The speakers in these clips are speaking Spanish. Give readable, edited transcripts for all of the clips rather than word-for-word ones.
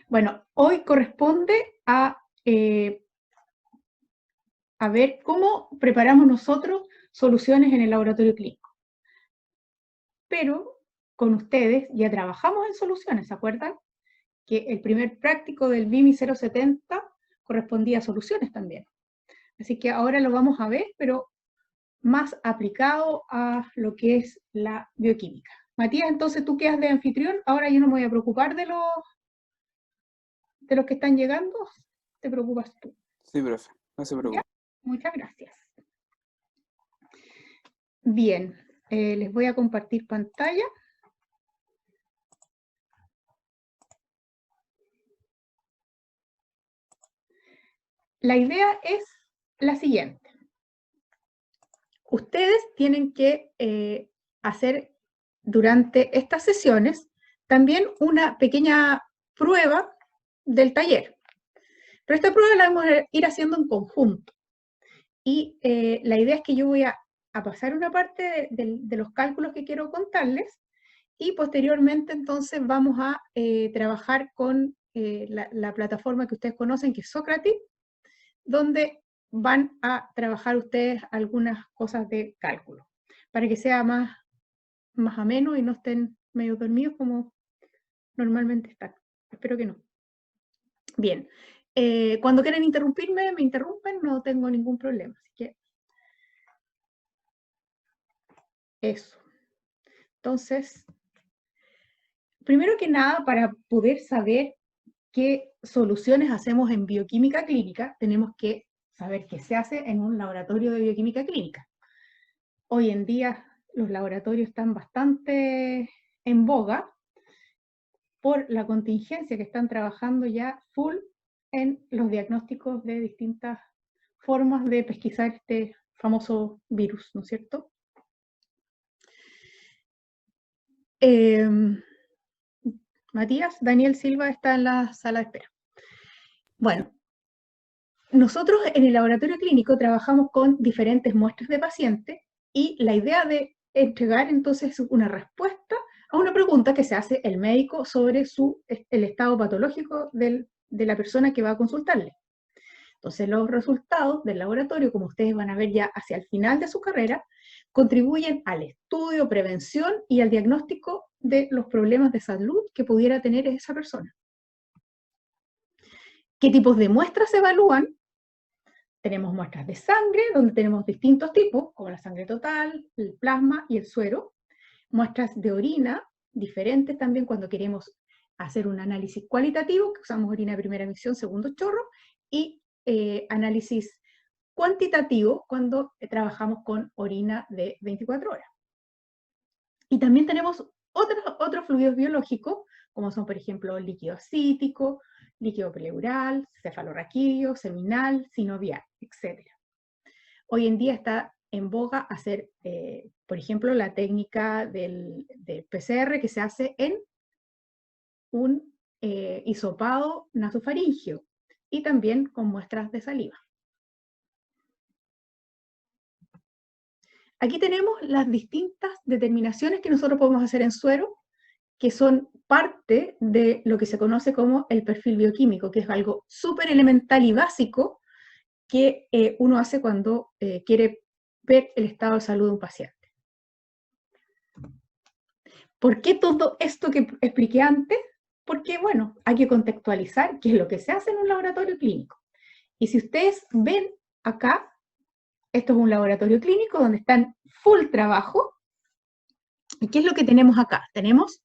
Bueno, hoy corresponde a ver cómo preparamos nosotros soluciones en el laboratorio clínico. Pero con ustedes ya trabajamos en soluciones, ¿se acuerdan? Que el primer práctico del BIMI 070 correspondía a soluciones también. Así que ahora lo vamos a ver, pero más aplicado a lo que es la bioquímica. Matías, entonces tú quedas de anfitrión, ahora yo no me voy a preocupar de los que están llegando, te preocupas tú. Sí, profe, no se ¿Ya? preocupe. Muchas gracias. Bien, les voy a compartir pantalla. La idea es la siguiente. Ustedes tienen que hacer durante estas sesiones también una pequeña prueba del taller. Pero esta prueba la vamos a ir haciendo en conjunto. Y la idea es que yo voy a pasar una parte de los cálculos que quiero contarles y posteriormente entonces vamos a trabajar con la plataforma que ustedes conocen, que es Socrative, donde van a trabajar ustedes algunas cosas de cálculo, para que sea más ameno y no estén medio dormidos como normalmente están. Espero que no. Bien, cuando quieran interrumpirme, me interrumpen, no tengo ningún problema. Así que eso. Entonces, primero que nada, para poder saber qué soluciones hacemos en bioquímica clínica, tenemos que saber qué se hace en un laboratorio de bioquímica clínica. Hoy en día los laboratorios están bastante en boga por la contingencia que están trabajando ya full en los diagnósticos de distintas formas de pesquisar este famoso virus, ¿no es cierto? Matías, Daniel Silva está en la sala de espera. Bueno, nosotros en el laboratorio clínico trabajamos con diferentes muestras de pacientes y la idea de entregar entonces una respuesta a una pregunta que se hace el médico sobre el estado patológico de la persona que va a consultarle. Entonces los resultados del laboratorio, como ustedes van a ver ya hacia el final de su carrera, contribuyen al estudio, prevención y al diagnóstico de los problemas de salud que pudiera tener esa persona. ¿Qué tipos de muestras se evalúan? Tenemos muestras de sangre, donde tenemos distintos tipos, como la sangre total, el plasma y el suero. Muestras de orina, diferentes también cuando queremos hacer un análisis cualitativo, que usamos orina de primera emisión, segundo chorro, y análisis cuantitativo cuando trabajamos con orina de 24 horas. Y también tenemos otros fluidos biológicos, como son, por ejemplo, líquido acítico, líquido pleural, cefalorraquídeo, seminal, sinovial, etc. Hoy en día está en boga hacer, por ejemplo, la técnica del PCR que se hace en un hisopado nasofaríngeo y también con muestras de saliva. Aquí tenemos las distintas determinaciones que nosotros podemos hacer en suero, que son parte de lo que se conoce como el perfil bioquímico, que es algo súper elemental y básico que uno hace cuando quiere ver el estado de salud de un paciente. ¿Por qué todo esto que expliqué antes? Porque, bueno, hay que contextualizar qué es lo que se hace en un laboratorio clínico. Y si ustedes ven acá, esto es un laboratorio clínico donde están full trabajo. ¿Y qué es lo que tenemos acá? Tenemos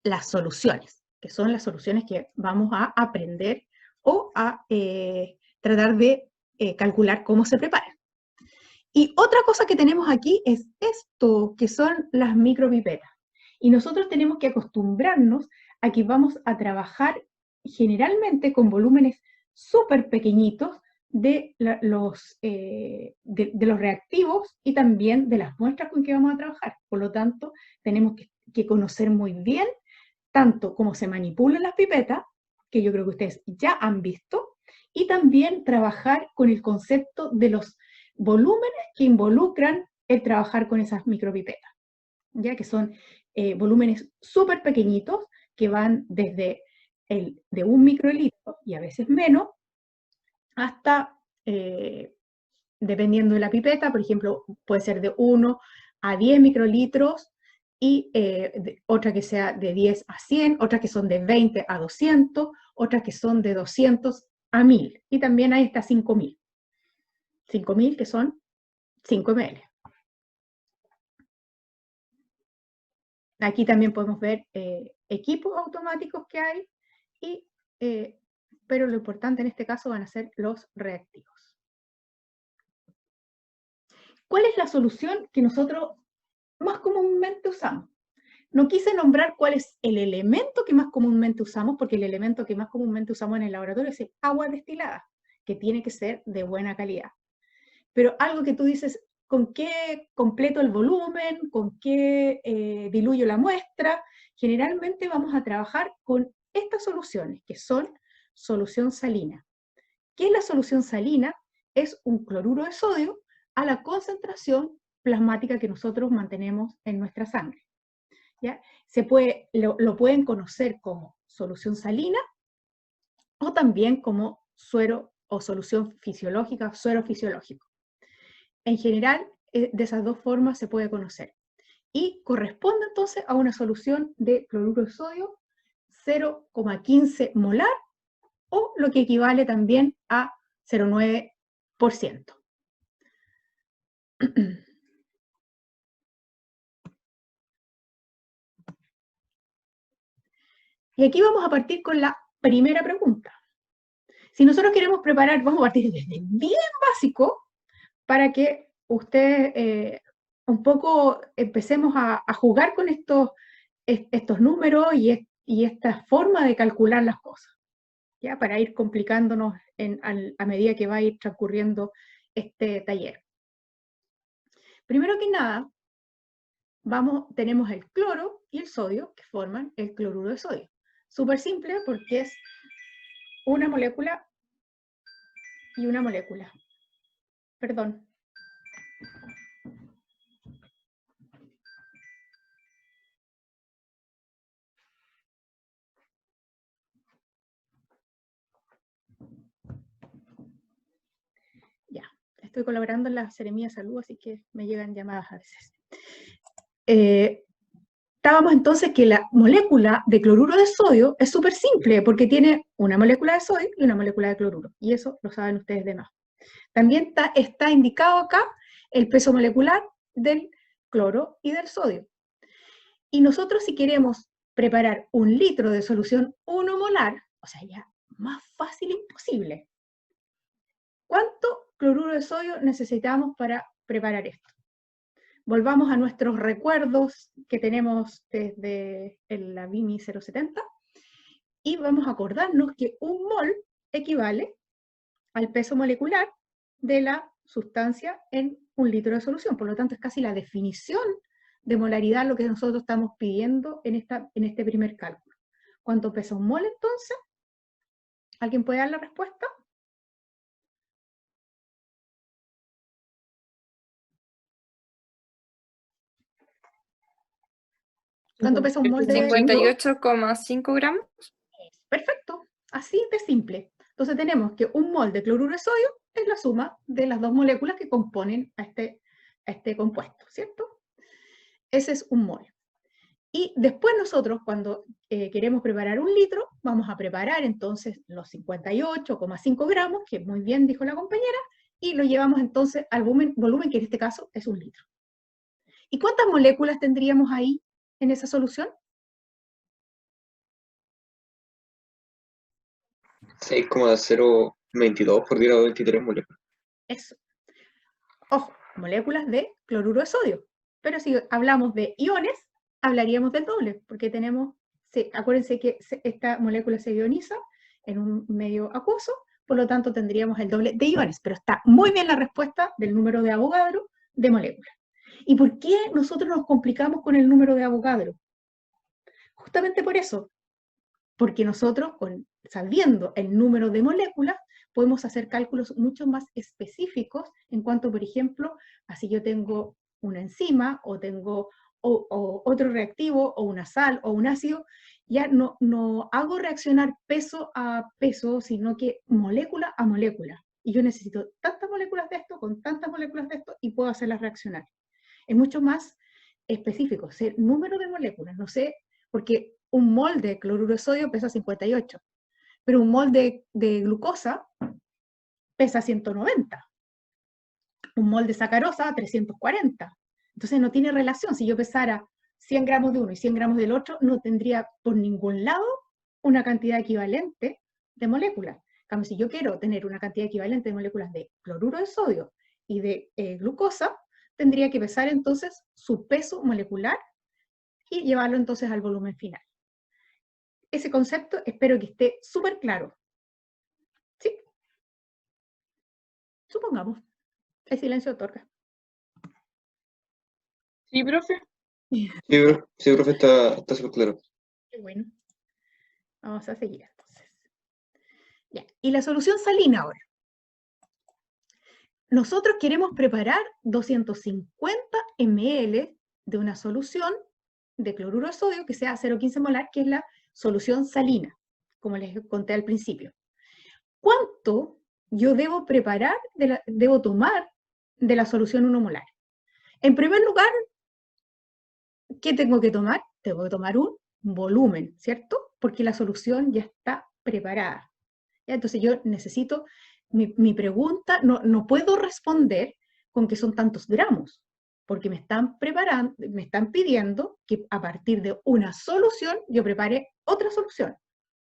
las soluciones, que son las soluciones que vamos a aprender o a tratar de calcular cómo se preparan. Y otra cosa que tenemos aquí es esto, que son las micropipetas. Y nosotros tenemos que acostumbrarnos a que vamos a trabajar generalmente con volúmenes súper pequeñitos de los reactivos y también de las muestras con que vamos a trabajar. Por lo tanto, tenemos que conocer muy bien tanto cómo se manipulan las pipetas, que yo creo que ustedes ya han visto, y también trabajar con el concepto de los volúmenes que involucran el trabajar con esas micropipetas, ya que son volúmenes súper pequeñitos que van desde de 1 microlitro, y a veces menos, hasta, dependiendo de la pipeta, por ejemplo, puede ser de 1 a 10 microlitros, y otra que sea de 10 a 100, otras que son de 20 a 200, otras que son de 200 a 1000, y también hay hasta 5000. 5000 que son 5 ml. Aquí también podemos ver equipos automáticos que hay, pero lo importante en este caso van a ser los reactivos. ¿Cuál es la solución que nosotros más comúnmente usamos? No quise nombrar cuál es el elemento que más comúnmente usamos, porque el elemento que más comúnmente usamos en el laboratorio es el agua destilada, que tiene que ser de buena calidad. Pero algo que tú dices, ¿con qué completo el volumen? ¿Con qué diluyo la muestra? Generalmente vamos a trabajar con estas soluciones, que son solución salina. ¿Qué es la solución salina? Es un cloruro de sodio a la concentración plasmática que nosotros mantenemos en nuestra sangre. ¿Ya? Lo pueden conocer como solución salina o también como suero o solución fisiológica, suero fisiológico. En general, de esas dos formas se puede conocer. Y corresponde entonces a una solución de cloruro de sodio 0,15 molar, o lo que equivale también a 0,9%. Y aquí vamos a partir con la primera pregunta. Si nosotros queremos preparar, vamos a partir desde bien básico, para que ustedes un poco empecemos a jugar con estos números y esta forma de calcular las cosas, ¿ya? Para ir complicándonos a medida que va a ir transcurriendo este taller. Primero que nada, tenemos el cloro y el sodio que forman el cloruro de sodio. Súper simple porque es una molécula y una molécula. Perdón. Ya, estoy colaborando en la Seremía de Salud, así que me llegan llamadas a veces. Estábamos entonces que la molécula de cloruro de sodio es súper simple, porque tiene una molécula de sodio y una molécula de cloruro, y eso lo saben ustedes de más. También está indicado acá el peso molecular del cloro y del sodio. Y nosotros, si queremos preparar 1 litro de solución 1 molar, o sea, ya más fácil imposible, ¿cuánto cloruro de sodio necesitamos para preparar esto? Volvamos a nuestros recuerdos que tenemos desde la BIMI 070 y vamos a acordarnos que 1 mol equivale al peso molecular de la sustancia en 1 litro de solución. Por lo tanto, es casi la definición de molaridad lo que nosotros estamos pidiendo en este primer cálculo. ¿Cuánto pesa 1 mol entonces? ¿Alguien puede dar la respuesta? ¿Cuánto pesa 1 mol de 58,5 gramos. Perfecto, así de simple. Entonces tenemos que 1 mol de cloruro de sodio es la suma de las dos moléculas que componen a este compuesto, ¿cierto? Ese es 1 mol. Y después nosotros, cuando queremos preparar 1 litro, vamos a preparar entonces los 58,5 gramos, que muy bien dijo la compañera, y lo llevamos entonces al volumen que en este caso es 1 litro. ¿Y cuántas moléculas tendríamos ahí en esa solución? 6,022 por 10 a 23 moléculas. Eso. Ojo, moléculas de cloruro de sodio. Pero si hablamos de iones, hablaríamos del doble, porque acuérdense que esta molécula se ioniza en un medio acuoso, por lo tanto tendríamos el doble de iones, pero está muy bien la respuesta del número de Avogadro de moléculas. ¿Y por qué nosotros nos complicamos con el número de Avogadro? Justamente por eso, porque nosotros, sabiendo el número de moléculas, podemos hacer cálculos mucho más específicos en cuanto, por ejemplo, a si yo tengo una enzima, o tengo otro reactivo, o una sal, o un ácido, ya no hago reaccionar peso a peso, sino que molécula a molécula. Y yo necesito tantas moléculas de esto, con tantas moléculas de esto, y puedo hacerlas reaccionar. Es mucho más específico, sé número de moléculas, no sé, porque un mol de cloruro de sodio pesa 58, pero un mol de glucosa pesa 190, un mol de sacarosa 340. Entonces no tiene relación. Si yo pesara 100 gramos de uno y 100 gramos del otro, no tendría por ningún lado una cantidad equivalente de moléculas. En cambio, si yo quiero tener una cantidad equivalente de moléculas de cloruro de sodio y de glucosa, tendría que pesar entonces su peso molecular y llevarlo entonces al volumen final. Ese concepto espero que esté súper claro. ¿Sí? Supongamos. El silencio otorga. Sí, profe. Sí, profe, está súper claro. Qué bueno. Vamos a seguir entonces. Ya. Y la solución salina ahora. Nosotros queremos preparar 250 ml de una solución de cloruro de sodio que sea 0,15 molar, que es la solución salina, como les conté al principio. ¿Cuánto yo debo preparar, debo tomar de la solución 1 molar? En primer lugar, ¿qué tengo que tomar? Tengo que tomar un volumen, ¿cierto? Porque la solución ya está preparada. ¿Ya? Entonces yo necesito, mi pregunta, no puedo responder con que son tantos gramos, porque me están preparando, me están pidiendo que a partir de una solución yo prepare otra solución.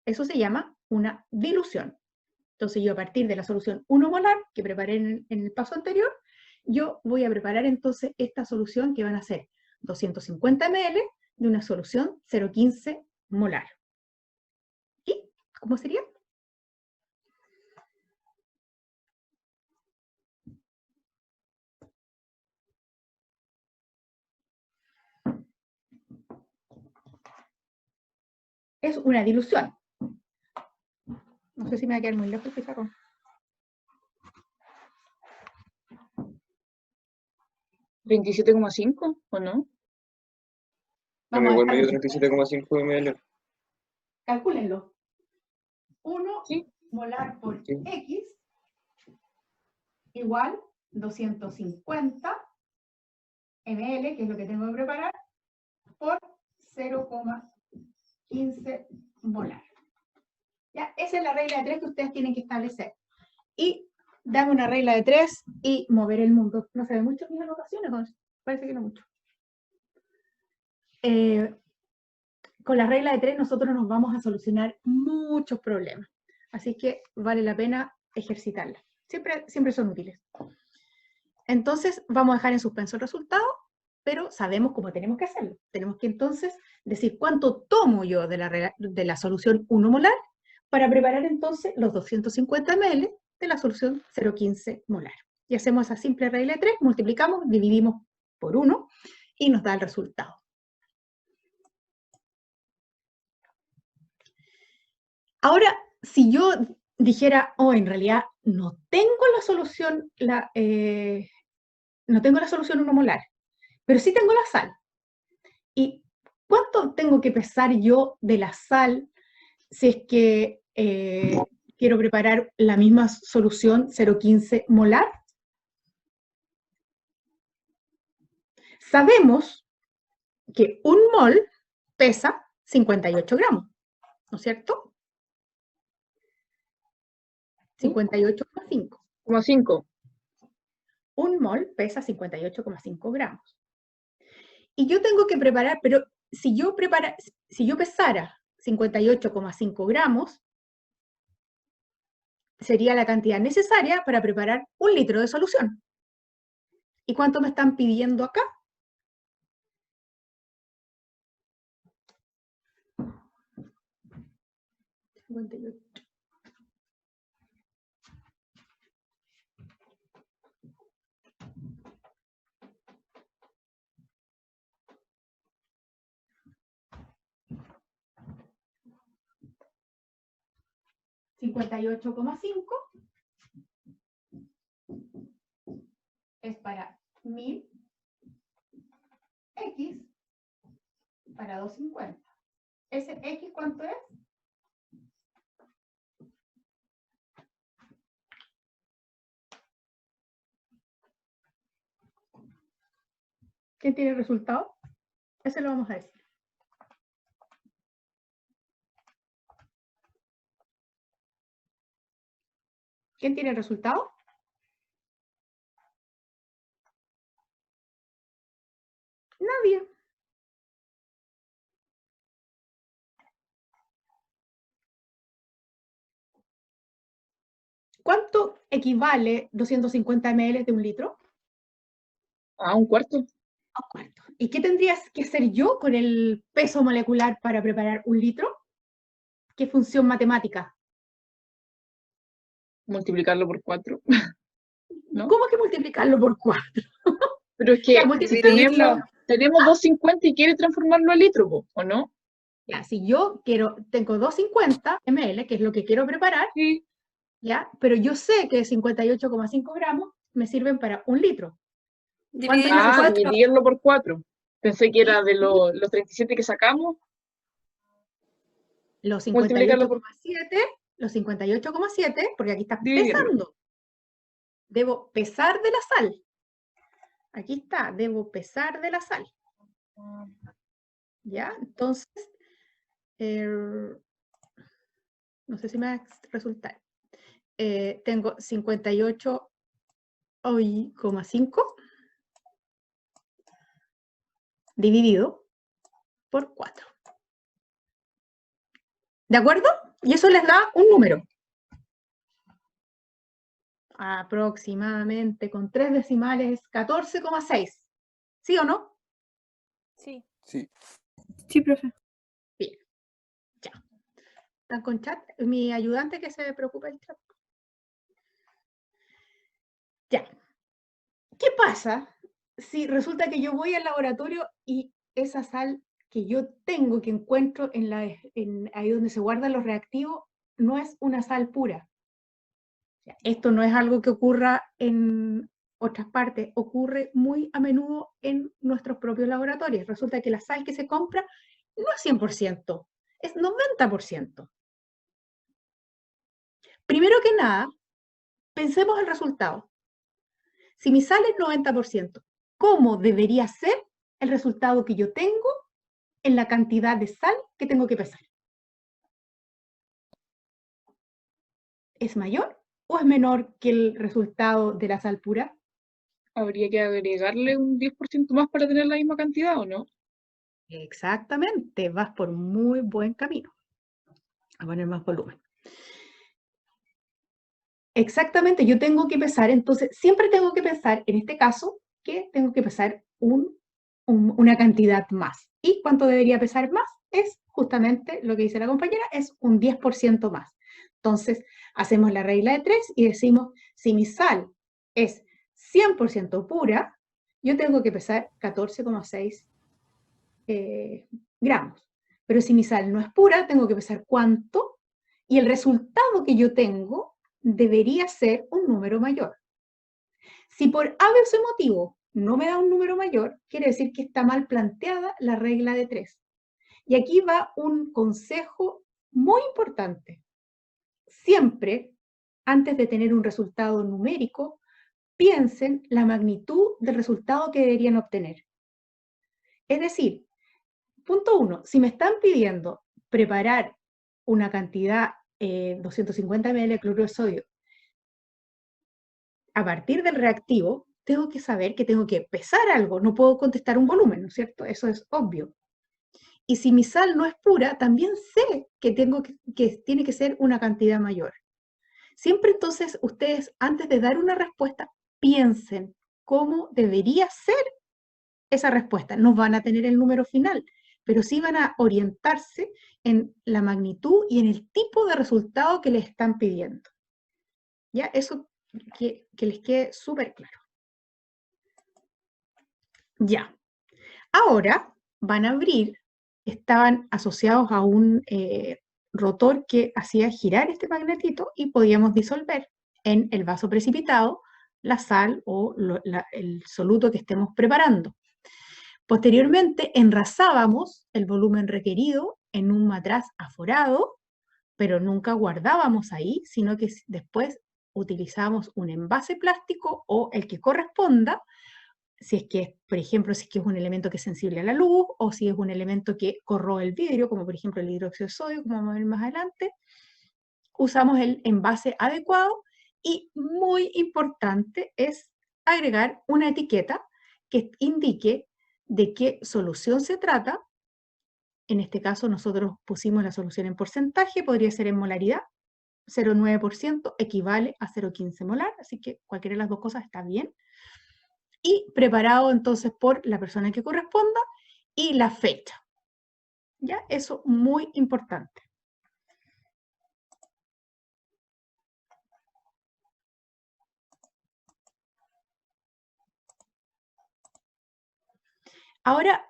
Eso se llama una dilución. Entonces yo a partir de la solución 1 molar que preparé en el paso anterior, yo voy a preparar entonces esta solución que van a ser 250 ml de una solución 0,15 molar. ¿Y cómo sería? Es una dilución. No sé si me va a quedar muy lejos el pizarrón. ¿27,5 o no? Vamos a Igual me dio dejarlo. 37,5 ml. Calcúlenlo. 1 Sí. molar por Sí. X igual 250 ml, que es lo que tengo que preparar, por 0,15 molar. ¿Ya? Esa es la regla de 3 que ustedes tienen que establecer. Y dame una regla de 3 y mover el mundo. ¿No se ve mucho en mis anotaciones? ¿O parece que no mucho? Con la regla de 3 nosotros nos vamos a solucionar muchos problemas. Así que vale la pena ejercitarla. Siempre son útiles. Entonces vamos a dejar en suspenso el resultado, pero sabemos cómo tenemos que hacerlo. Tenemos que entonces decir cuánto tomo yo de la solución 1 molar para preparar entonces los 250 ml de la solución 0,15 molar. Y hacemos esa simple regla de 3, multiplicamos, dividimos por 1 y nos da el resultado. Ahora, si yo dijera, en realidad no tengo la solución, no tengo la solución 1 molar, pero sí tengo la sal. ¿Y cuánto tengo que pesar yo de la sal si es que quiero preparar la misma solución 0,15 molar? Sabemos que un mol pesa 58 gramos, ¿no es cierto? 58,5. 5. Un mol pesa 58,5 gramos. Y yo tengo que preparar, pero si yo pesara 58,5 gramos, sería la cantidad necesaria para preparar 1 litro de solución. ¿Y cuánto me están pidiendo acá? 58. $58,5 es para 1000 X para 250. ¿Ese X cuánto es? ¿Quién tiene el resultado? Ese lo vamos a decir. ¿Quién tiene el resultado? Nadie. ¿Cuánto equivale 250 ml de un litro? ¿A un cuarto? A un cuarto. ¿Y qué tendrías que hacer yo con el peso molecular para preparar un litro? ¿Qué función matemática? Multiplicarlo por 4. ¿No? ¿Cómo que multiplicarlo por 4? Pero es que Ya, si multiplicarlo. tenemos 250 y quiere transformarlo a litro, po, ¿o no? Ya, si yo tengo 250 ml, que es lo que quiero preparar, Sí. ¿ya? Pero yo sé que 58,5 gramos me sirven para un litro. Dividir ¿Cuánto por Ah, cuatro. dividirlo por 4. Pensé que era de los 37 que sacamos. Los Multiplicarlo por 58,7, porque aquí está dividirlo. pesando. Debo pesar de la sal. Aquí está, debo pesar de la sal. ¿Ya? Entonces, no sé si me va a resultar. Tengo 58,5 dividido por 4. ¿De acuerdo? Y eso les da un número. Aproximadamente con 3 decimales, 14,6. ¿Sí o no? Sí. Sí. Sí, profe. Bien. Ya. ¿Están con chat? Mi ayudante que se preocupa del chat. Ya. ¿Qué pasa si resulta que yo voy al laboratorio y esa sal que yo tengo, que encuentro ahí donde se guardan los reactivos, no es una sal pura? Esto no es algo que ocurra en otras partes, ocurre muy a menudo en nuestros propios laboratorios. Resulta que la sal que se compra no es 100%, es 90%. Primero que nada, pensemos el resultado. Si mi sal es 90%, ¿cómo debería ser el resultado que yo tengo en la cantidad de sal que tengo que pesar? ¿Es mayor o es menor que el resultado de la sal pura? Habría que agregarle un 10% más para tener la misma cantidad, ¿o no? Exactamente, vas por muy buen camino. A poner más volumen. Exactamente, yo tengo que pesar, entonces siempre tengo que pensar, en este caso, que tengo que pesar una cantidad más. ¿Y cuánto debería pesar más? Es justamente lo que dice la compañera, es un 10% más. Entonces, hacemos la regla de 3 y decimos, si mi sal es 100% pura, yo tengo que pesar 14,6 gramos. Pero si mi sal no es pura, tengo que pesar cuánto, y el resultado que yo tengo debería ser un número mayor. Si por A o C motivo no me da un número mayor, quiere decir que está mal planteada la regla de 3. Y aquí va un consejo muy importante. Siempre, antes de tener un resultado numérico, piensen la magnitud del resultado que deberían obtener. Es decir, punto 1, si me están pidiendo preparar una cantidad 250 ml de cloruro de sodio a partir del reactivo, tengo que saber que tengo que pesar algo, no puedo contestar un volumen, ¿no es cierto? Eso es obvio. Y si mi sal no es pura, también sé que tiene que ser una cantidad mayor. Siempre entonces ustedes, antes de dar una respuesta, piensen cómo debería ser esa respuesta. No van a tener el número final, pero sí van a orientarse en la magnitud y en el tipo de resultado que les están pidiendo. ¿Ya? Eso que les quede súper claro. Ya. Ahora van a abrir, estaban asociados a un rotor que hacía girar este magnetito y podíamos disolver en el vaso precipitado la sal o el soluto que estemos preparando. Posteriormente enrasábamos el volumen requerido en un matraz aforado, pero nunca guardábamos ahí, sino que después utilizamos un envase plástico o el que corresponda, si es que, por ejemplo, si es que es un elemento que es sensible a la luz, o si es un elemento que corroe el vidrio, como por ejemplo el hidróxido de sodio, como vamos a ver más adelante, usamos el envase adecuado, y muy importante es agregar una etiqueta que indique de qué solución se trata. En este caso nosotros pusimos la solución en porcentaje, podría ser en molaridad. 0,9% equivale a 0,15 molar, así que cualquiera de las dos cosas está bien. Y preparado entonces por la persona que corresponda, y la fecha. ¿Ya? Eso muy importante. Ahora,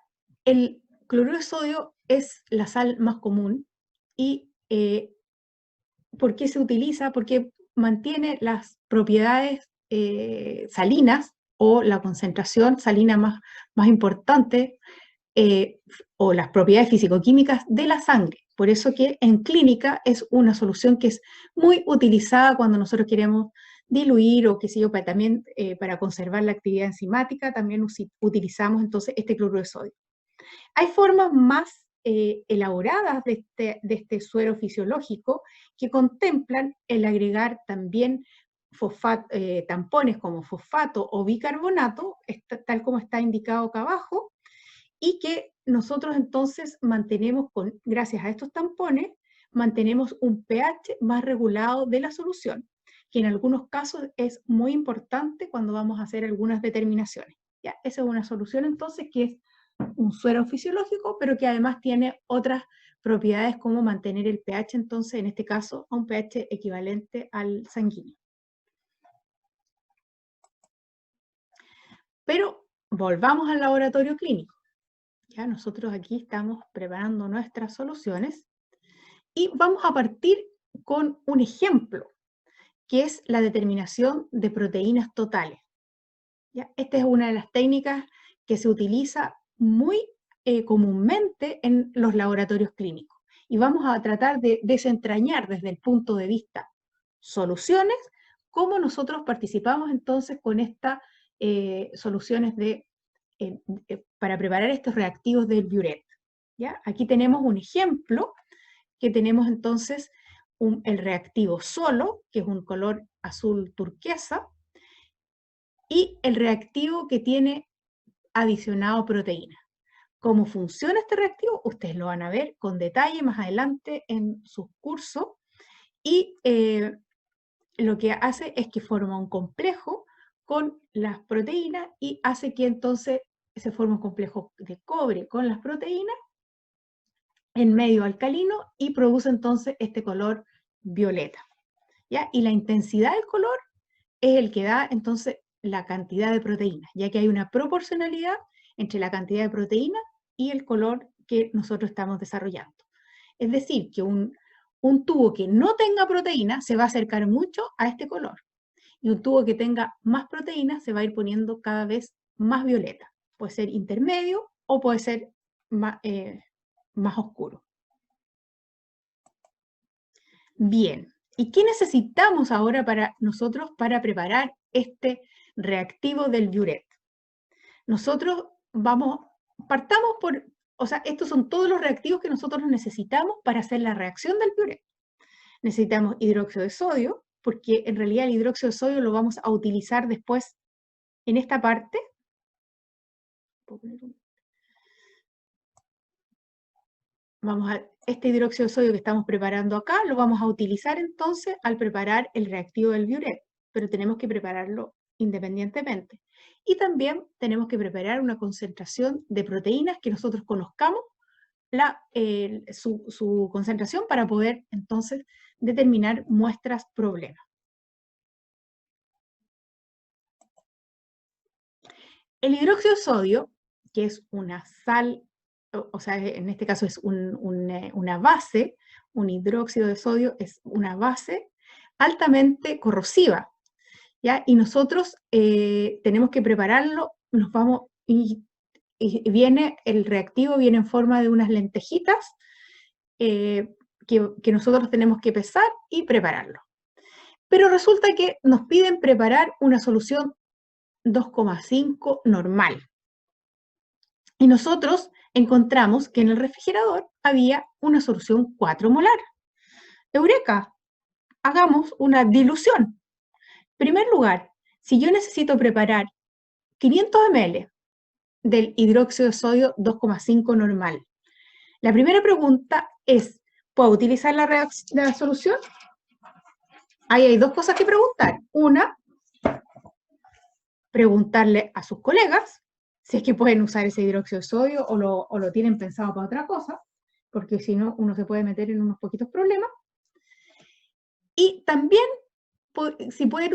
el cloruro de sodio es la sal más común. ¿Y por qué se utiliza? Porque mantiene las propiedades salinas, o la concentración salina más importante, o las propiedades físico-químicas de la sangre. Por eso que en clínica es una solución que es muy utilizada cuando nosotros queremos diluir, o qué sé yo, también para conservar la actividad enzimática, también utilizamos entonces este cloruro de sodio. Hay formas más elaboradas de este suero fisiológico, que contemplan el agregar también tampones como fosfato o bicarbonato, tal como está indicado acá abajo, y que nosotros entonces mantenemos, gracias a estos tampones, mantenemos un pH más regulado de la solución, que en algunos casos es muy importante cuando vamos a hacer algunas determinaciones. ¿Ya? Esa es una solución entonces que es un suero fisiológico, pero que además tiene otras propiedades, como mantener el pH, entonces en este caso a un pH equivalente al sanguíneo. Pero volvamos al laboratorio clínico. Ya nosotros aquí estamos preparando nuestras soluciones, y vamos a partir con un ejemplo, que es la determinación de proteínas totales. ¿Ya? Esta es una de las técnicas que se utiliza muy comúnmente en los laboratorios clínicos. Y vamos a tratar de desentrañar desde el punto de vista soluciones, cómo nosotros participamos entonces con estas soluciones para preparar estos reactivos del Biuret. ¿Ya? Aquí tenemos un ejemplo, que tenemos entonces el reactivo solo, que es un color azul turquesa, y el reactivo que tiene adicionado proteína. ¿Cómo funciona este reactivo? Ustedes lo van a ver con detalle más adelante en sus cursos, y lo que hace es que forma un complejo con las proteínas, y hace que entonces se forme un complejo de cobre con las proteínas en medio alcalino, y produce entonces este color violeta. ¿Ya? Y la intensidad del color es el que da entonces la cantidad de proteínas, ya que hay una proporcionalidad entre la cantidad de proteína y el color que nosotros estamos desarrollando. Es decir, que un tubo que no tenga proteína se va a acercar mucho a este color, y un tubo que tenga más proteína se va a ir poniendo cada vez más violeta. Puede ser intermedio o puede ser más oscuro. Bien, ¿y qué necesitamos ahora nosotros para preparar este reactivo del Biuret? Nosotros partamos por, estos son todos los reactivos que nosotros necesitamos para hacer la reacción del Biuret. Necesitamos hidróxido de sodio, porque en realidad el hidróxido de sodio lo vamos a utilizar después en esta parte. Este hidróxido de sodio que estamos preparando acá, lo vamos a utilizar entonces al preparar el reactivo del Biuret, pero tenemos que prepararlo independientemente. Y también tenemos que preparar una concentración de proteínas que nosotros conozcamos su concentración, para poder entonces determinar muestras problemas. El hidróxido de sodio, que es una sal, en este caso es una base, un hidróxido de sodio es una base altamente corrosiva, ¿ya? Y nosotros tenemos que prepararlo, y el reactivo viene en forma de unas lentejitas, que nosotros tenemos que pesar y prepararlo. Pero resulta que nos piden preparar una solución 2,5 normal. Y nosotros encontramos que en el refrigerador había una solución 4 molar. ¡Eureka! Hagamos una dilución. En primer lugar, si yo necesito preparar 500 ml del hidróxido de sodio 2,5 normal, la primera pregunta es, ¿puedo utilizar la solución? Ahí hay dos cosas que preguntar. Una, preguntarle a sus colegas si es que pueden usar ese hidróxido de sodio o lo tienen pensado para otra cosa, porque si no, uno se puede meter en unos poquitos problemas. Y también si pueden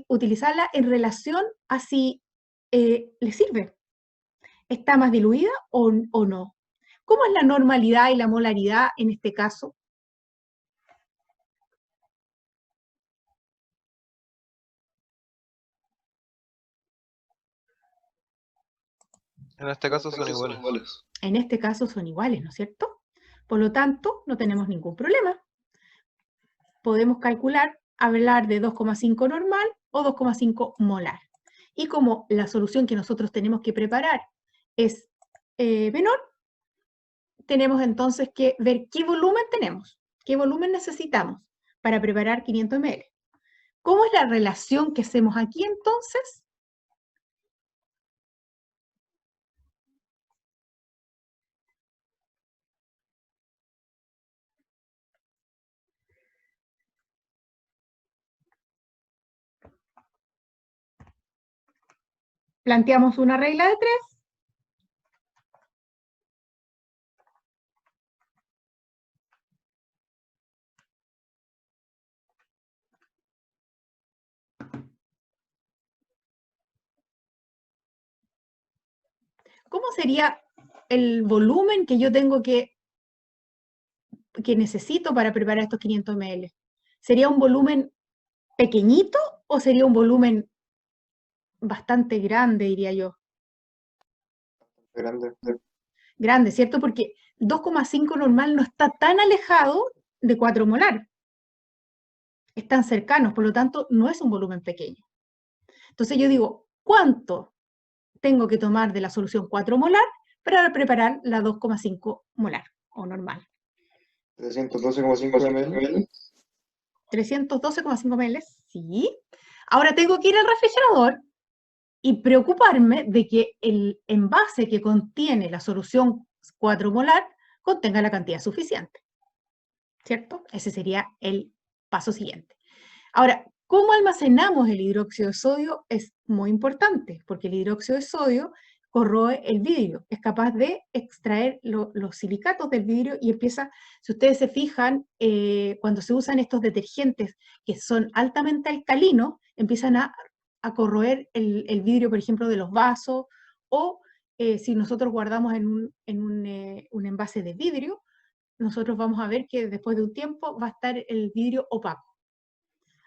utilizarla en relación a si les sirve. ¿Está más diluida o no? ¿Cómo es la normalidad y la molaridad en este caso? En este caso son iguales. En este caso son iguales, ¿no es cierto? Por lo tanto, no tenemos ningún problema. Podemos calcular, hablar de 2,5 normal o 2,5 molar. Y como la solución que nosotros tenemos que preparar es menor, tenemos entonces que ver qué volumen tenemos, qué volumen necesitamos para preparar 500 ml. ¿Cómo es la relación que hacemos aquí entonces? Planteamos una regla de 3. ¿Cómo sería el volumen que yo tengo que necesito para preparar estos 500 ml? ¿Sería un volumen pequeñito o sería un volumen bastante grande, diría yo? Grande. Grande, ¿cierto? Porque 2,5 normal no está tan alejado de 4 molar. Están cercanos, por lo tanto, no es un volumen pequeño. Entonces yo digo, ¿cuánto tengo que tomar de la solución 4 molar para preparar la 2,5 molar o normal? 312,5 ml. 312,5 ml, sí. Ahora tengo que ir al refrigerador y preocuparme de que el envase que contiene la solución 4 molar contenga la cantidad suficiente, ¿cierto? Ese sería el paso siguiente. Ahora, ¿cómo almacenamos el hidróxido de sodio? Es muy importante, porque el hidróxido de sodio corroe el vidrio, es capaz de extraer los silicatos del vidrio y empieza, si ustedes se fijan, cuando se usan estos detergentes que son altamente alcalinos, empiezan a corroer el vidrio, por ejemplo, de los vasos, o si nosotros guardamos en un envase de vidrio, nosotros vamos a ver que después de un tiempo va a estar el vidrio opaco.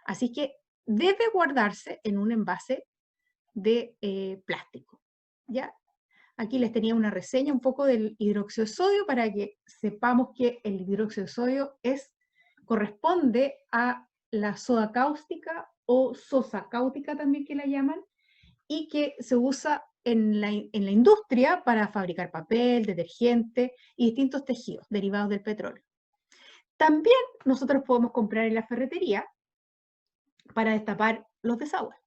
Así que debe guardarse en un envase de plástico, ¿ya? Aquí les tenía una reseña un poco del hidróxido de sodio para que sepamos que el hidróxido de sodio corresponde a la soda cáustica o sosa cáustica también que la llaman, y que se usa en la industria para fabricar papel, detergente y distintos tejidos derivados del petróleo. También nosotros podemos comprar en la ferretería para destapar los desagües,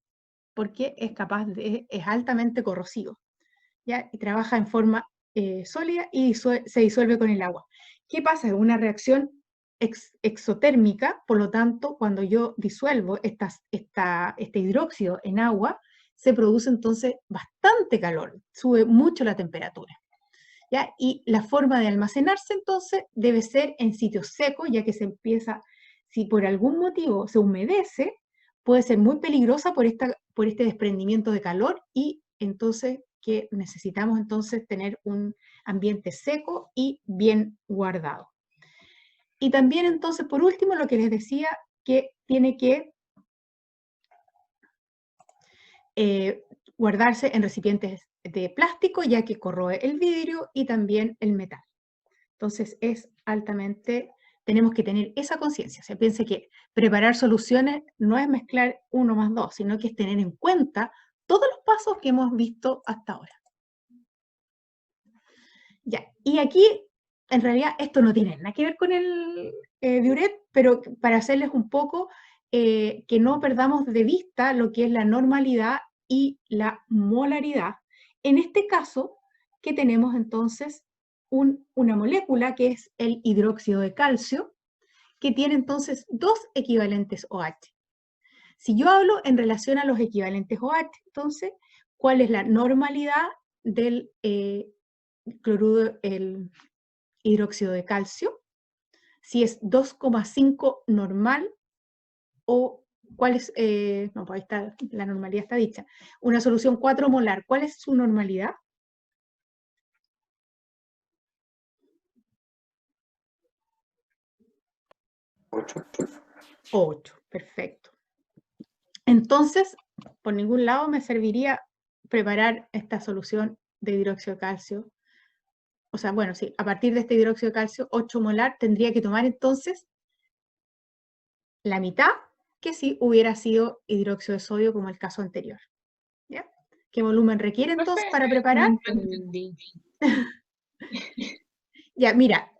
porque es altamente corrosivo, ¿ya? Y trabaja en forma sólida y se disuelve con el agua. ¿Qué pasa? Es una reacción exotérmica, por lo tanto, cuando yo disuelvo este hidróxido en agua, se produce entonces bastante calor, sube mucho la temperatura, ¿ya? Y la forma de almacenarse entonces debe ser en sitios secos, ya que si por algún motivo se humedece, puede ser muy peligrosa por este desprendimiento de calor, y entonces que necesitamos entonces tener un ambiente seco y bien guardado. Y también entonces, por último, lo que les decía, que tiene que guardarse en recipientes de plástico, ya que corroe el vidrio y también el metal. Entonces es altamente, tenemos que tener esa conciencia. O sea, piense que preparar soluciones no es mezclar 1 más 2, sino que es tener en cuenta todos los pasos que hemos visto hasta ahora. Ya, y aquí, en realidad, esto no tiene nada que ver con el diuret, pero para hacerles un poco que no perdamos de vista lo que es la normalidad y la molaridad. En este caso, que tenemos entonces una molécula que es el hidróxido de calcio, que tiene entonces 2 equivalentes OH. Si yo hablo en relación a los equivalentes OH, entonces, ¿cuál es la normalidad del cloruro, el hidróxido de calcio? Si es 2,5 normal o cuál es, no, pues ahí está, la normalidad está dicha. Una solución 4 molar, ¿cuál es su normalidad? 8, perfecto. Entonces, por ningún lado me serviría preparar esta solución de hidróxido de calcio. O sea, bueno, sí, a partir de este hidróxido de calcio, 8 molar, tendría que tomar entonces la mitad que si hubiera sido hidróxido de sodio como el caso anterior. ¿Ya? ¿Qué volumen requiere entonces para preparar? No entendí. Ya, mira,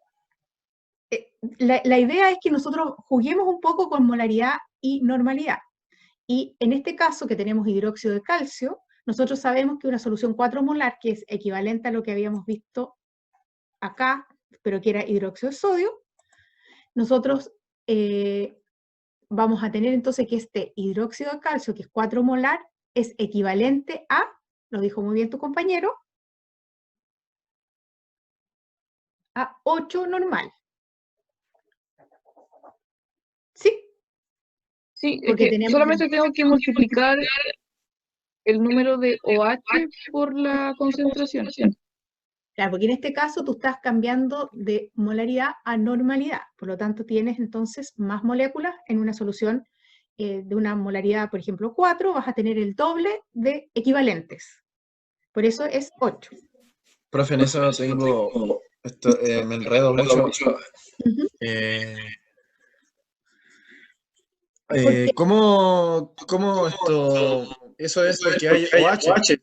la idea es que nosotros juguemos un poco con molaridad y normalidad. Y en este caso que tenemos hidróxido de calcio, nosotros sabemos que una solución 4 molar, que es equivalente a lo que habíamos visto acá, pero que era hidróxido de sodio, nosotros vamos a tener entonces que este hidróxido de calcio, que es 4 molar, es equivalente a, lo dijo muy bien tu compañero, a 8 normal. ¿Sí? Sí, es Porque que tenemos solamente tengo que multiplicar el número de OH por la concentración. Claro, porque en este caso tú estás cambiando de molaridad a normalidad, por lo tanto tienes entonces más moléculas en una solución de una molaridad, por ejemplo, 4, vas a tener el doble de equivalentes. Por eso es 8. Profe, en eso tengo, me enredo mucho. ¿Cómo esto? ¿Eso es porque hay OH?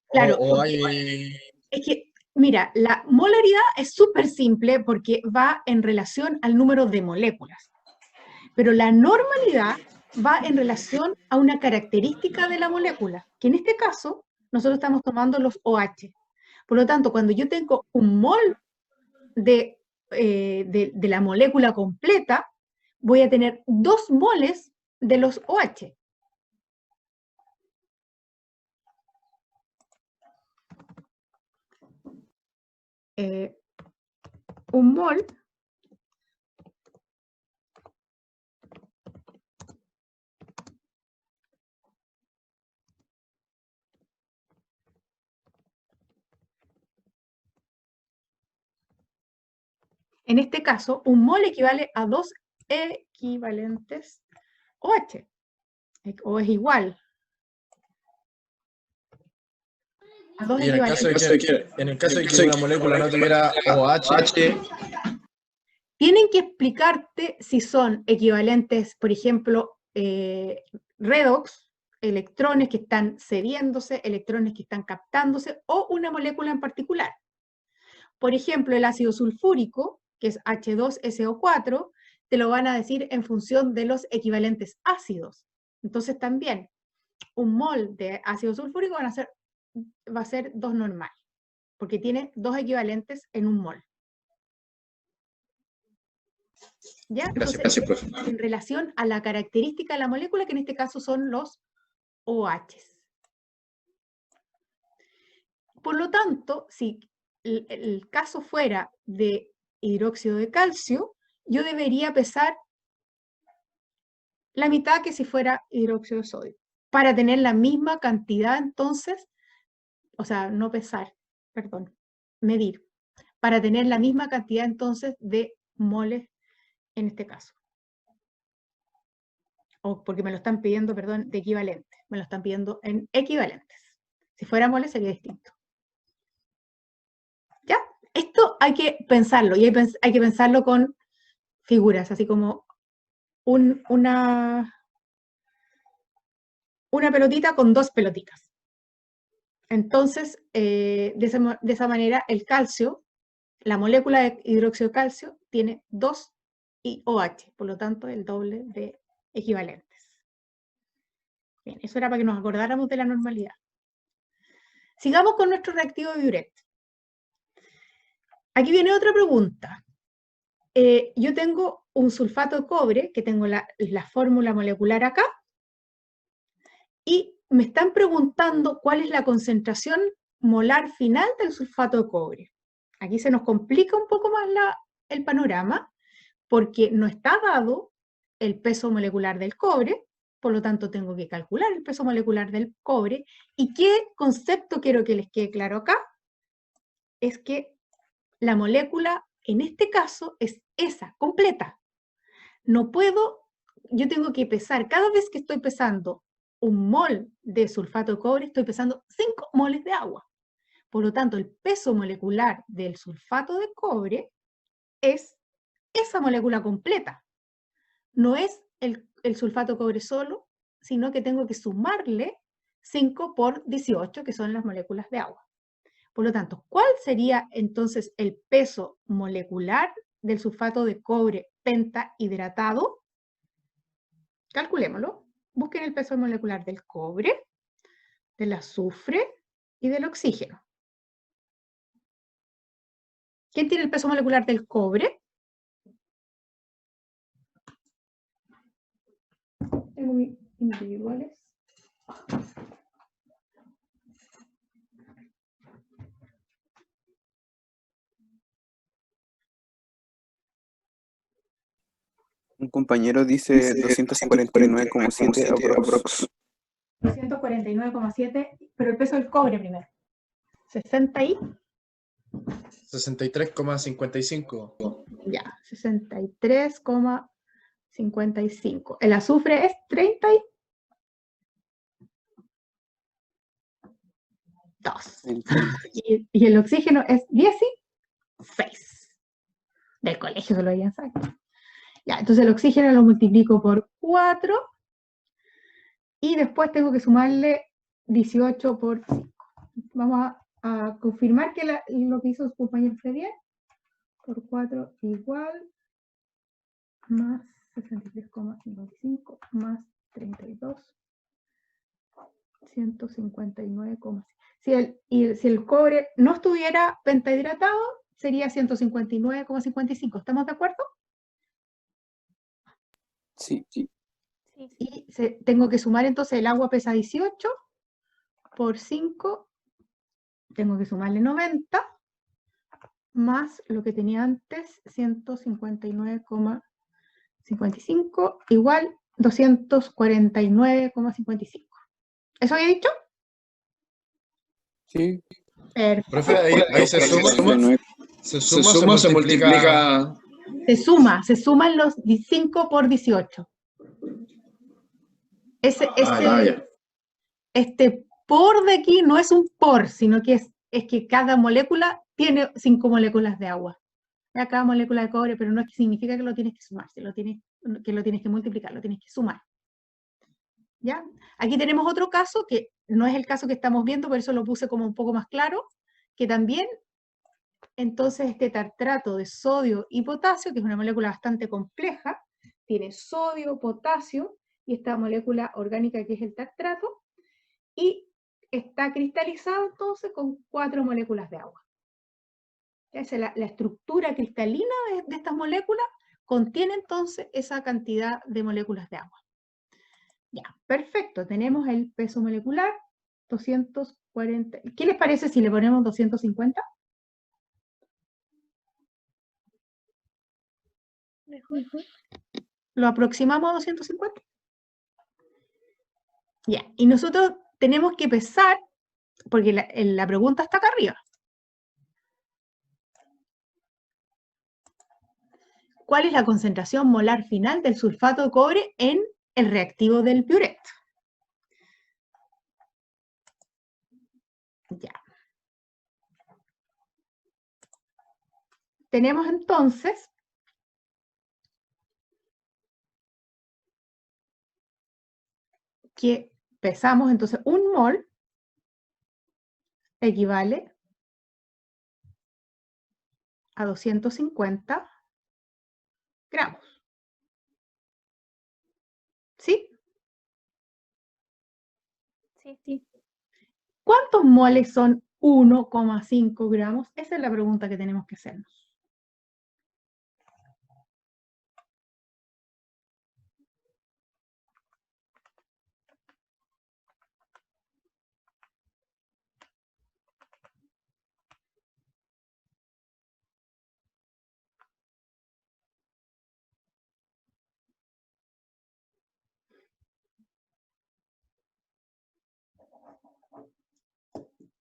Claro, ¿O hay...? es que, mira, la molaridad es súper simple porque va en relación al número de moléculas. Pero la normalidad va en relación a una característica de la molécula, que en este caso nosotros estamos tomando los OH. Por lo tanto, cuando yo tengo un mol de la molécula completa, voy a tener 2 moles de los OH. Un mol en este caso, un mol equivale a 2 equivalentes OH, o es igual a 2 Y en el caso de que una molécula no tuviera OH, tienen que explicarte si son equivalentes, por ejemplo, redox, electrones que están cediéndose, electrones que están captándose, o una molécula en particular. Por ejemplo, el ácido sulfúrico, que es H2SO4, te lo van a decir en función de los equivalentes ácidos. Entonces también, un mol de ácido sulfúrico va a ser 2 normal, porque tiene 2 equivalentes en un mol. ¿Ya? Gracias, profe. En relación a la característica de la molécula, que en este caso son los OHs. Por lo tanto, si el caso fuera de hidróxido de calcio, yo debería pesar la mitad que si fuera hidróxido de sodio, para tener la misma cantidad entonces, o sea, no pesar, perdón, medir, para tener la misma cantidad entonces de moles en este caso. O porque me lo están pidiendo, perdón, de equivalente. Me lo están pidiendo en equivalentes. Si fuera moles sería distinto. ¿Ya? esto hay que pensarlo, y hay que pensarlo con figuras, así como una pelotita con dos pelotitas. Entonces, de esa manera, el calcio, la molécula de hidróxido de calcio, tiene 2 OH, por lo tanto, el doble de equivalentes. Bien, eso era para que nos acordáramos de la normalidad. Sigamos con nuestro reactivo de Biuret. Aquí viene otra pregunta. Yo tengo un sulfato de cobre, que tengo la fórmula molecular acá, y me están preguntando cuál es la concentración molar final del sulfato de cobre. Aquí se nos complica un poco más el panorama, porque no está dado el peso molecular del cobre, por lo tanto tengo que calcular el peso molecular del cobre. ¿Y qué concepto quiero que les quede claro acá? Es que la molécula, en este caso, es esa, completa. No puedo, yo tengo que pesar, cada vez que estoy pesando un mol de sulfato de cobre, estoy pesando 5 moles de agua. Por lo tanto, el peso molecular del sulfato de cobre es esa molécula completa. No es el sulfato de cobre solo, sino que tengo que sumarle 5 por 18, que son las moléculas de agua. Por lo tanto, ¿cuál sería entonces el peso molecular del sulfato de cobre pentahidratado? Calculémoslo. Busquen el peso molecular del cobre, del azufre y del oxígeno. ¿Quién tiene el peso molecular del cobre? Tengo mis individuales. Un compañero dice 249,7 aprox. 249,7, pero el peso del cobre primero. 60 y... 63,55. Ya, 63,55. El azufre es 32. Y el oxígeno es 16. Del colegio se lo habían sacado. Ya, entonces el oxígeno lo multiplico por 4 y después tengo que sumarle 18 por 5. Vamos a confirmar que lo que hizo su compañero fue bien. Por 4 igual más 63,55 más 32, 159,5. Si el cobre no estuviera pentahidratado, sería 159,55. ¿Estamos de acuerdo? Sí. Y tengo que sumar entonces, el agua pesa 18 por 5, tengo que sumarle 90, más lo que tenía antes, 159,55, igual 249,55. ¿Eso había dicho? Sí. Perfecto. Profe, ahí se suma, se multiplica. Se suman los 5 por 18. Este por de aquí no es un por, sino que es que cada molécula tiene 5 moléculas de agua. Cada molécula de cobre, pero no es que significa que lo tienes que sumar, que lo tienes que multiplicar, lo tienes que sumar. ¿Ya? Aquí tenemos otro caso, que no es el caso que estamos viendo, por eso lo puse como un poco más claro, que también, entonces, este tartrato de sodio y potasio, que es una molécula bastante compleja, tiene sodio, potasio, y esta molécula orgánica que es el tartrato, y está cristalizado entonces con 4 moléculas de agua. Esa es la estructura cristalina de estas moléculas, contiene entonces esa cantidad de moléculas de agua. Ya, perfecto, tenemos el peso molecular, 240. ¿Qué les parece si le ponemos 250? Mejor. ¿Lo aproximamos a 250? Ya, y nosotros tenemos que pesar, porque la pregunta está acá arriba. ¿Cuál es la concentración molar final del sulfato de cobre en el reactivo del Biuret? Ya. tenemos entonces que pesamos, entonces un mol equivale a 250 gramos. ¿Sí? Sí. ¿Cuántos moles son 1,5 gramos? Esa es la pregunta que tenemos que hacernos.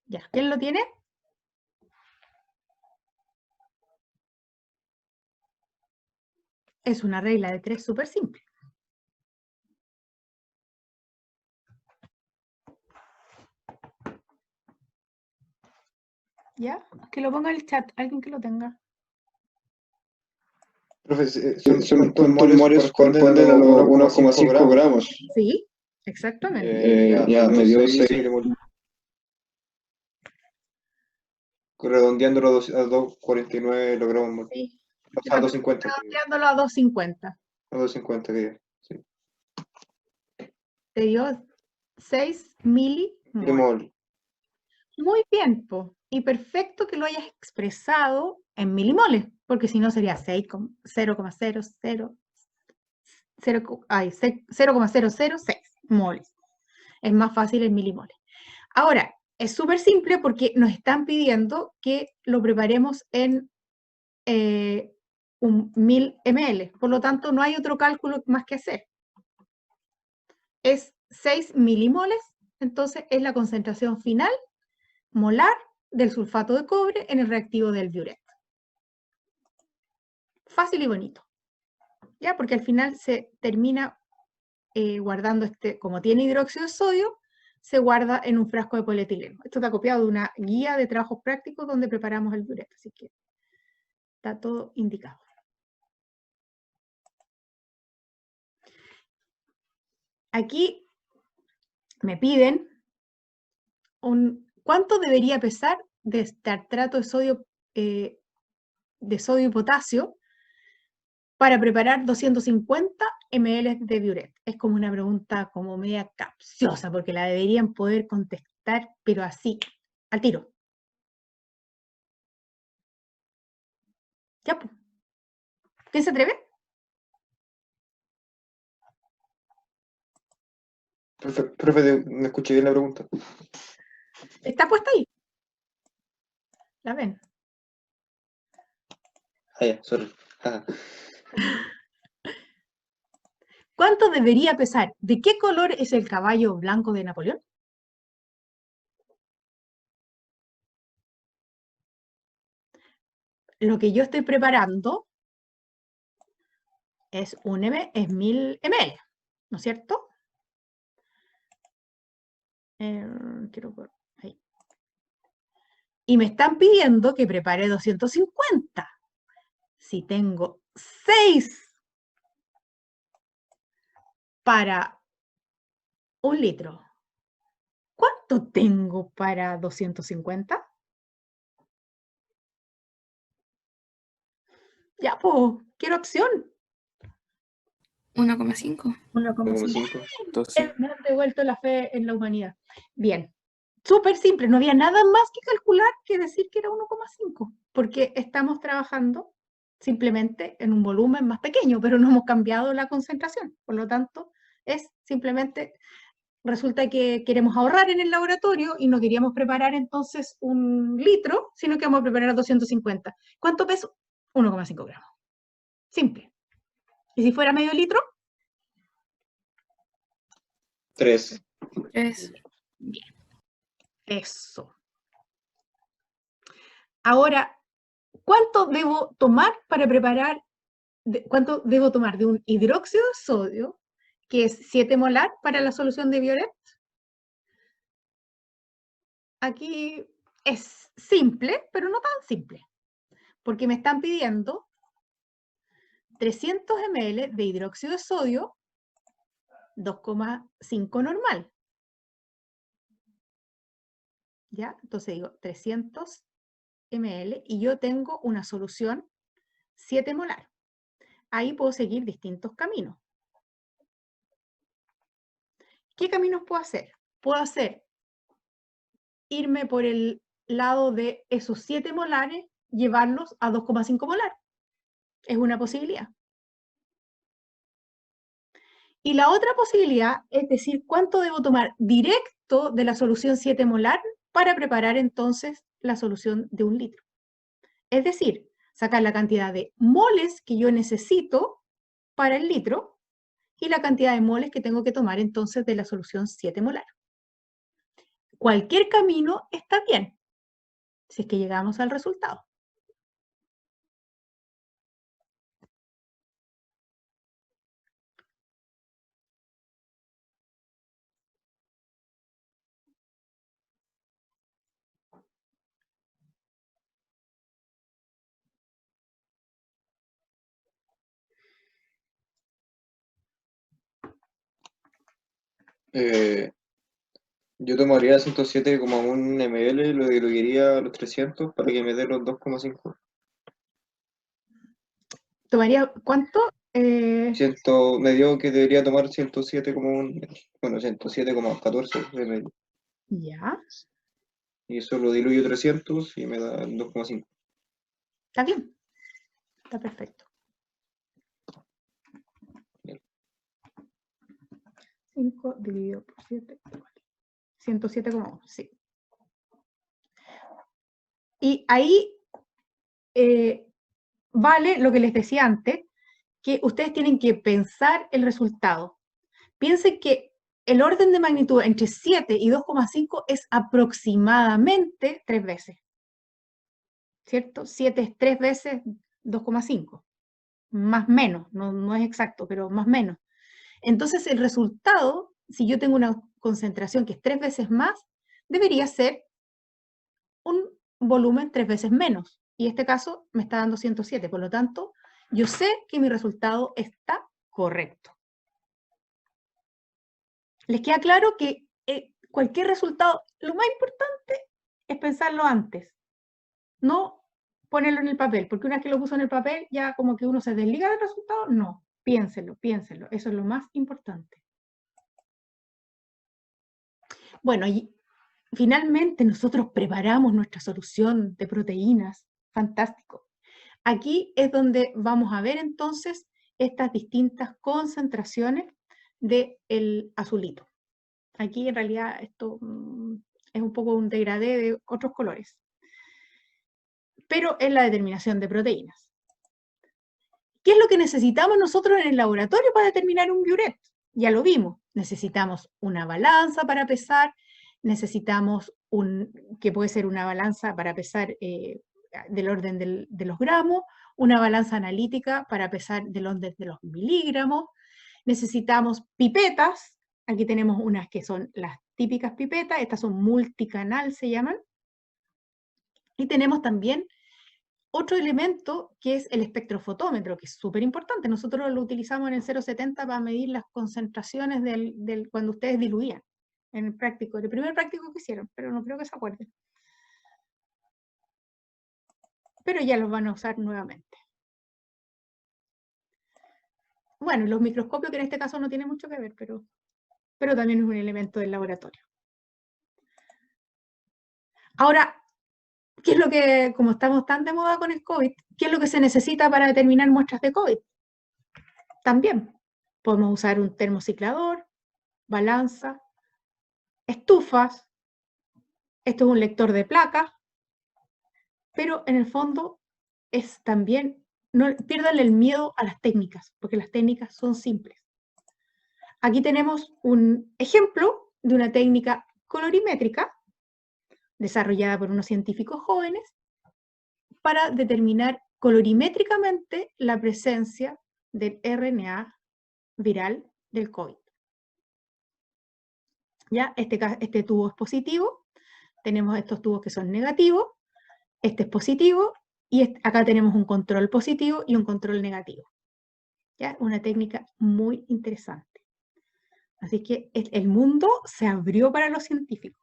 Ya, ¿quién lo tiene? Es una regla de 3 súper simple. ¿Ya? Que lo ponga en el chat, alguien que lo tenga. Profe, ¿Cuántos moles corresponden a los 1,5 gramos? Sí, exactamente. Ya me dio 6 milimoles. Redondeándolo a 2,49 logramos mol. Sí. A 2,50. Redondeándolo a 2,50. A 2,50 que ya. Sí. Te dio 6 milimoles. Milimol. Muy bien, po. Y perfecto que lo hayas expresado en milimoles, porque si no sería 0,006 moles. Es más fácil en milimoles. Ahora, es súper simple porque nos están pidiendo que lo preparemos en 1000 ml. Por lo tanto, no hay otro cálculo más que hacer. Es 6 milimoles, entonces es la concentración final molar del sulfato de cobre en el reactivo del biuret. Fácil y bonito. ¿Ya? Porque al final se termina guardando como tiene hidróxido de sodio, se guarda en un frasco de polietileno. Esto está copiado de una guía de trabajos prácticos donde preparamos el biuret, así que está todo indicado. Aquí me piden cuánto debería pesar de tartrato de sodio y potasio para preparar 250 ml de biuret. Es como una pregunta como media capciosa, porque la deberían poder contestar, pero así, al tiro. Ya, pues. ¿Quién se atreve? Profe, no escuché bien la pregunta. ¿Está puesta ahí? ¿La ven? Ah, ya, sorry. ¿Cuánto debería pesar? ¿De qué color es el caballo blanco de Napoleón? Lo que yo estoy preparando es 1000 ml, ¿no es cierto? Quiero ver, ahí. Y me están pidiendo que prepare 250. Si tengo 6 para 1 litro, ¿cuánto tengo para 250? Ya, pues, quiero opción. 1,5. 1,5. Me han devuelto la fe en la humanidad. Bien, súper simple, no había nada más que calcular que decir que era 1,5, porque estamos trabajando simplemente en un volumen más pequeño, pero no hemos cambiado la concentración. Por lo tanto, es simplemente, resulta que queremos ahorrar en el laboratorio y no queríamos preparar entonces 1 litro, sino que vamos a preparar 250. ¿Cuánto peso? 1,5 gramos. Simple. ¿Y si fuera medio litro? 3. 3. Bien. Eso. Ahora, ¿cuánto debo tomar para preparar, cuánto debo tomar de un hidróxido de sodio, que es 7 molar para la solución de biuret? Aquí es simple, pero no tan simple. porque me están pidiendo 300 ml de hidróxido de sodio 2,5 normal. ¿Ya? Entonces digo 300 ml y yo tengo una solución 7 molar. Ahí puedo seguir distintos caminos. ¿Qué caminos puedo hacer? Puedo irme por el lado de esos 7 molares, llevarlos a 2,5 molar. Es una posibilidad. Y la otra posibilidad es decir, cuánto debo tomar directo de la solución 7 molar para preparar entonces la solución de 1 litro. Es decir, sacar la cantidad de moles que yo necesito para el litro y la cantidad de moles que tengo que tomar entonces de la solución 7 molar. Cualquier camino está bien, si es que llegamos al resultado. Yo tomaría 107,1 ml, lo diluiría a los 300 para que me dé los 2,5. ¿Tomaría cuánto? Me dio que debería tomar 107,1, bueno, 107,14 ml. Ya, Y eso lo diluyo 300 y me da 2,5. está bien. Está perfecto. 5 dividido por 7 igual. 107,1, sí. Y ahí vale lo que les decía antes, que ustedes tienen que pensar el resultado. Piensen que el orden de magnitud entre 7 y 2,5 es aproximadamente 3 veces. ¿Cierto? 7 es 3 veces 2,5. Más o menos, no es exacto, pero más o menos. Entonces el resultado, si yo tengo una concentración que es 3 veces más, debería ser un volumen 3 veces menos. Y en este caso me está dando 107, por lo tanto, yo sé que mi resultado está correcto. ¿Les queda claro que cualquier resultado, lo más importante es pensarlo antes, no ponerlo en el papel, porque una vez que lo puso en el papel, ya como que uno se desliga del resultado? No, piénsenlo, eso es lo más importante. Bueno, y finalmente nosotros preparamos nuestra solución de proteínas, fantástico. Aquí es donde vamos a ver entonces estas distintas concentraciones del azulito. Aquí en realidad esto es un poco un degradé de otros colores, pero es la determinación de proteínas. ¿Qué es lo que necesitamos nosotros en el laboratorio para determinar un biuret? Ya lo vimos, necesitamos una balanza para pesar, necesitamos que puede ser una balanza para pesar del orden de los gramos, una balanza analítica para pesar del orden de los miligramos, necesitamos pipetas, aquí tenemos unas que son las típicas pipetas, estas son multicanal se llaman, y tenemos también otro elemento que es el espectrofotómetro, que es súper importante. Nosotros lo utilizamos en el 070 para medir las concentraciones cuando ustedes diluían en el práctico, el primer práctico que hicieron, pero no creo que se acuerden. Pero ya los van a usar nuevamente. Bueno, los microscopios, que en este caso no tiene mucho que ver, pero también es un elemento del laboratorio. Ahora, ¿qué es lo que, como estamos tan de moda con el COVID, qué es lo que se necesita para determinar muestras de COVID? También podemos usar un termociclador, balanza, estufas, esto es un lector de placas, pero en el fondo es también, no pierdan el miedo a las técnicas, porque las técnicas son simples. Aquí tenemos un ejemplo de una técnica colorimétrica desarrollada por unos científicos jóvenes para determinar colorimétricamente la presencia del RNA viral del COVID. ¿Ya? Este tubo es positivo, tenemos estos tubos que son negativos, este es positivo Y acá tenemos un control positivo y un control negativo. ¿Ya? Una técnica muy interesante. Así que el mundo se abrió para los científicos.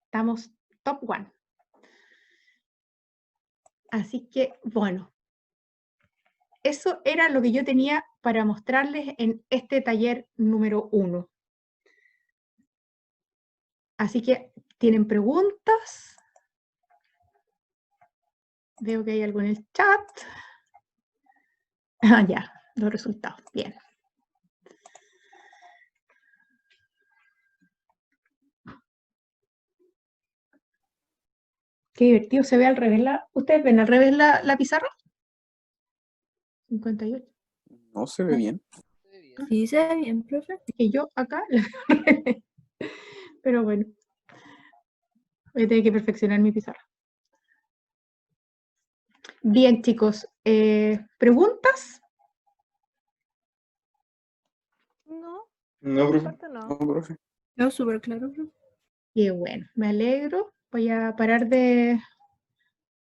Estamos top one. Así que, bueno, eso era lo que yo tenía para mostrarles en este taller número 1. Así que, ¿tienen preguntas? Veo que hay algo en el chat. Ah, ya, los resultados. Bien. Qué divertido se ve al revés. ¿Ustedes ven al revés la pizarra? 58. No se ve bien. Sí, se ve bien, profe. Es que yo acá la veo al revés. Pero bueno. Voy a tener que perfeccionar mi pizarra. Bien, chicos. ¿Preguntas? No, No, profe. aparte no. No, profe. No, súper claro, profe. Qué bueno, me alegro. Voy a parar de